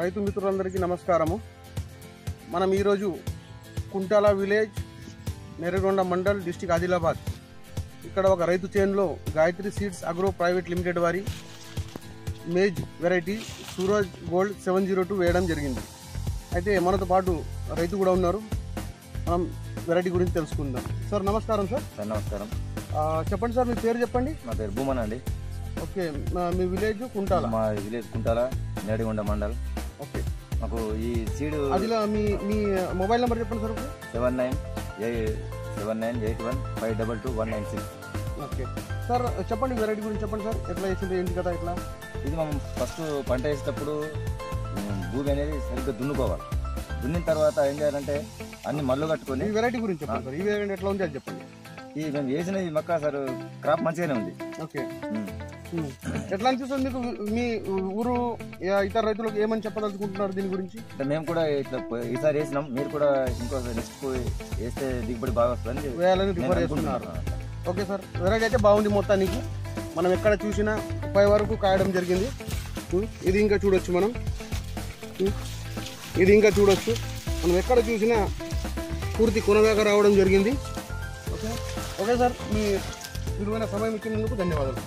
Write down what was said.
రైతు మిత్రులందరికీ నమస్కారము. మనం ఈరోజు కుంటాల విలేజ్, నెరగొండ మండల్, డిస్టిక్ ఆదిలాబాద్ ఇక్కడ ఒక రైతు చేనులో Gayatri seeds agro private limited వారి మేజ్ వెరైటీ సూరజ్ గోల్డ్ 702 వేయడం జరిగింది. అయితే మనతో పాటు రైతు కూడా ఉన్నారు. మనం వెరైటీ గురించి తెలుసుకుందాం. సార్ నమస్కారం. సార్ నమస్కారం. చెప్పండి సార్, మీ పేరు చెప్పండి. నా పేరు భూమన్ అండి. ఓకే, మీ విలేజ్ కుంటాల? మా విలేజ్ కుంటాల, నేడిగొండ మండల్. ఓకే, మాకు ఈ సీడ్ అదిలో మీ మొబైల్ నెంబర్ చెప్పండి సార్. 7981522196. ఓకే సార్, చెప్పండి వెరైటీ గురించి చెప్పండి సార్. ఎట్లా వేసింది ఏంటి కదా ఇట్లా? ఇది మనం ఫస్ట్ పంట వేసేటప్పుడు భూమి అనేది సరిగ్గా దున్నుకోవాలి. దున్నిన తర్వాత ఏం చేయాలంటే అన్ని మల్లు కట్టుకొని. ఈ వెరైటీ గురించి చెప్పండి సార్. ఈ వెరైటీ ఎట్లా ఉంది అది చెప్పండి. ఈ మేము వేసిన ఈ మొక్క సార్ క్రాప్ మంచిగానే ఉంది. ఓకే, ఎట్లా అనిపిస్తుంది మీకు? మీ ఊరు ఇతర రైతులకు ఏమని చెప్పదలుచుకుంటున్నారు దీని గురించి? అంటే మేము కూడా ఇట్లా ఈసారి వేసినాం, మీరు కూడా ఇంకో నెక్స్ట్ వేస్తే దిగుబడి బాగా వస్తుందని వేయాలని రిఫర్ చేస్తున్నారు. ఓకే సార్, వెరైటీ అయితే బాగుంది. మొత్తానికి మనం ఎక్కడ చూసినా 5 వరకు కాయడం జరిగింది. ఇది ఇంకా చూడొచ్చు మనం, ఇది ఇంకా చూడొచ్చు. మనం ఎక్కడ చూసినా పూర్తి కొనదాకా రావడం జరిగింది. ఓకే ఓకే సార్, మీ విలువైన సమయం ఇచ్చినందుకు ధన్యవాదాలు.